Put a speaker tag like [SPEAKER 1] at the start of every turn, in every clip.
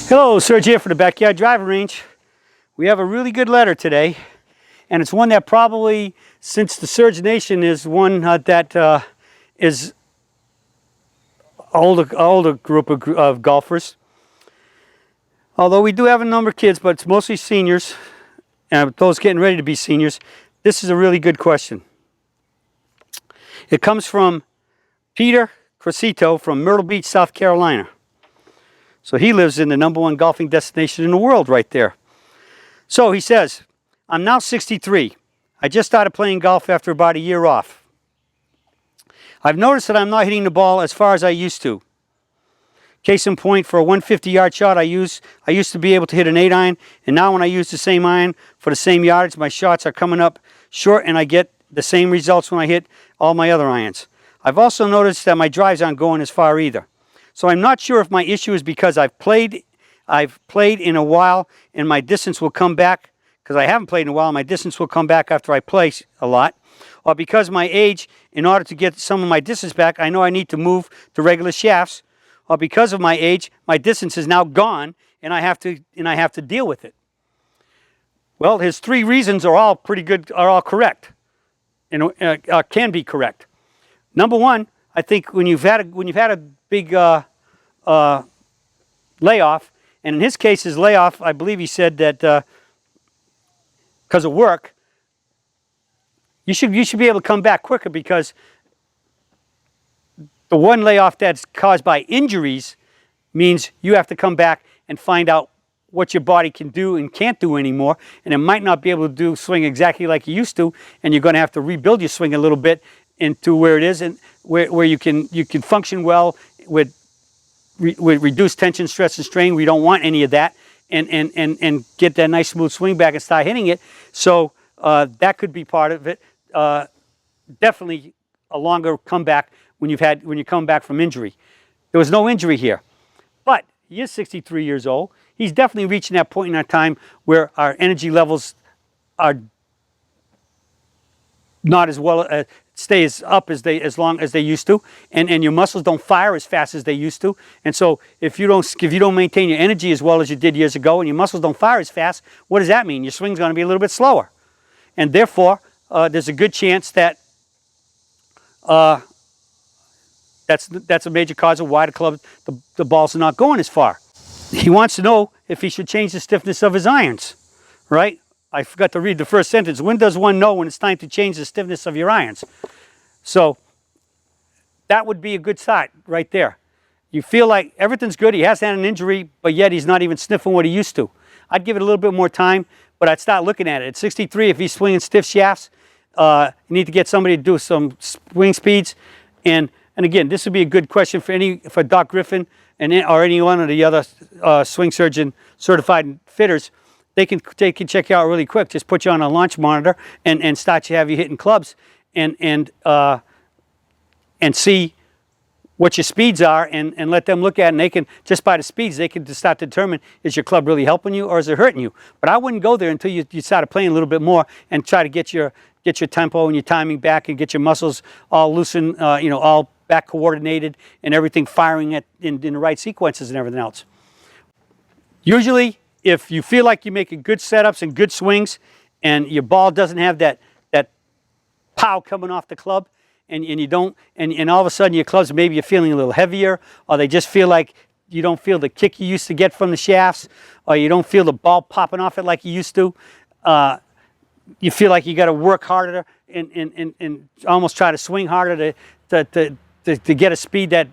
[SPEAKER 1] Hello, Serge here for the Backyard Driving Range. We have a really good letter today, and it's one that probably, since the Serge Nation is one that is older group of golfers. Although we do have a number of kids, but it's mostly seniors, and those getting ready to be seniors. This is a really good question. It comes from Peter Crosito from Myrtle Beach, South Carolina. So he lives in the #1 golfing destination in the world right there. So he says, I'm now 63. I just started playing golf after about a year off. I've noticed that I'm not hitting the ball as far as I used to. Case in point, for a 150-yard shot I used to be able to hit an 8-iron, and now when I use the same iron for the same yardage, my shots are coming up short and I get the same results when I hit all my other irons. I've also noticed that my drives aren't going as far either. So I'm not sure if my issue is because I've played in a while and my distance will come back, because I haven't played in a while and my distance will come back after I play a lot, or because my age, in order to get some of my distance back, I know I need to move to regular shafts, or because of my age, my distance is now gone and I have to deal with it. Well, his three reasons are all pretty good, are all correct, and can be correct. Number one, I think when you've had a big layoff, and in his case, his layoff, I believe he said that because of work, you should be able to come back quicker, because the one layoff that's caused by injuries means you have to come back and find out what your body can do and can't do anymore, and it might not be able to swing exactly like you used to, and you're going to have to rebuild your swing a little bit into where it is and where you can function well with reduced tension, stress, and strain. We don't want any of that, and get that nice smooth swing back and start hitting it. So that could be part of it. Definitely a longer comeback when you come back from injury. There was no injury here, but he is 63 years old. He's definitely reaching that point in our time where our energy levels are not as well, stays up as long as they used to, and your muscles don't fire as fast as they used to. And so if you don't maintain your energy as well as you did years ago, and your muscles don't fire as fast, what does that mean? Your swing's going to be a little bit slower, and therefore there's a good chance that that's a major cause of why the balls are not going as far. He wants to know if he should change the stiffness of his irons, right? I forgot to read the first sentence. When does one know when it's time to change the stiffness of your irons? So that would be a good start right there. You feel like everything's good. He hasn't had an injury, but yet he's not even sniffing what he used to. I'd give it a little bit more time, but I'd start looking at it. At 63, if he's swinging stiff shafts, you need to get somebody to do some swing speeds. And again, this would be a good question for Doc Griffin or any one of the other swing surgeon certified fitters. They can check you out really quick. Just put you on a launch monitor and have you hitting clubs and see what your speeds are and let them look at it. And they can, just by the speeds, they can just start to determine, is your club really helping you or is it hurting you? But I wouldn't go there until you started playing a little bit more and try to get your tempo and your timing back and get your muscles all loosened, all back coordinated and everything firing in the right sequences and everything else. Usually, if you feel like you're making good setups and good swings and your ball doesn't have that pow coming off the club, and you don't, and all of a sudden your clubs, maybe you're feeling a little heavier, or they just feel like you don't feel the kick you used to get from the shafts, or you don't feel the ball popping off it like you used to, you feel like you got to work harder and almost try to swing harder to get a speed that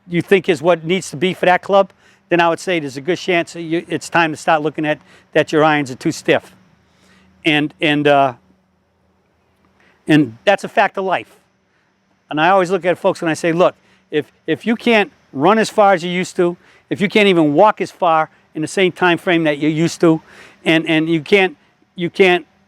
[SPEAKER 1] you think is what needs to be for that club, then I would say there's a good chance it's time to start looking at that your irons are too stiff. And that's a fact of life. And I always look at folks and I say, look, if you can't run as far as you used to, if you can't even walk as far in the same time frame that you used to, and you can't,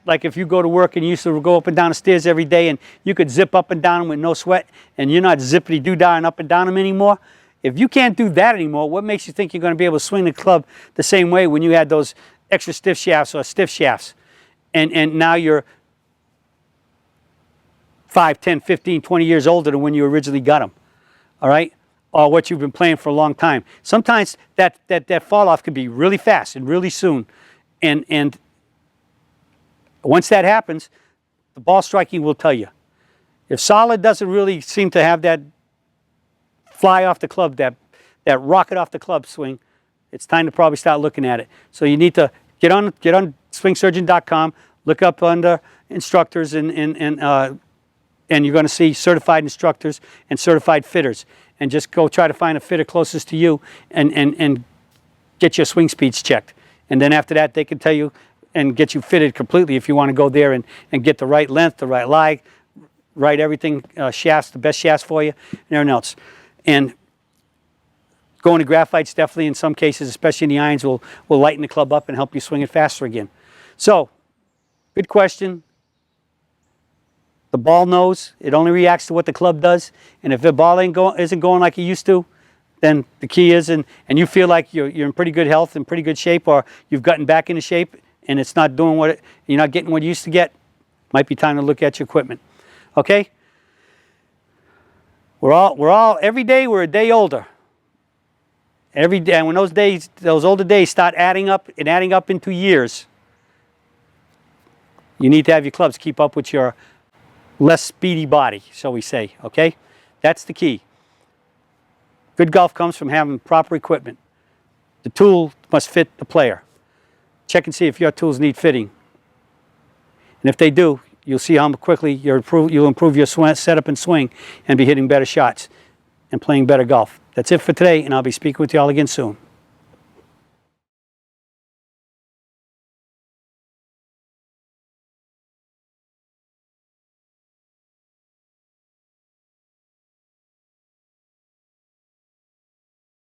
[SPEAKER 1] like if you go to work and you used to go up and down the stairs every day and you could zip up and down them with no sweat, and you're not zippity-doo-dahing up and down them anymore, if you can't do that anymore, what makes you think you're going to be able to swing the club the same way when you had those extra stiff shafts or stiff shafts? And now you're 5, 10, 15, 20 years older than when you originally got them. All right? or what you've been playing for a long time. Sometimes that fall off can be really fast and really soon. And once that happens, the ball striking will tell you. If solid doesn't really seem to have that fly off the club, that rocket off the club swing, it's time to probably start looking at it. So you need to get on swingsurgeon.com, look up under instructors, and you're going to see certified instructors and certified fitters. And just go try to find a fitter closest to you and get your swing speeds checked. And then after that, they can tell you and get you fitted completely if you want to go there and get the right length, the right lie, right everything, shafts, the best shafts for you, and everything else. And going to graphites definitely in some cases, especially in the irons, will lighten the club up and help you swing it faster again. So, good question. The ball knows. It only reacts to what the club does. And if the ball isn't going like it used to, then the key is, and you feel like you're in pretty good health and pretty good shape, or you've gotten back into shape and it's not doing you're not getting what you used to get, might be time to look at your equipment. Okay? We're all every day we're a day older. Every day, and when those older days start adding up into years, you need to have your clubs keep up with your less speedy body, shall we say, okay? That's the key. Good golf comes from having proper equipment. The tool must fit the player. Check and see if your tools need fitting. And if they do, you'll see how quickly you'll improve your setup and swing and be hitting better shots and playing better golf. That's it for today, and I'll be speaking with you all again soon.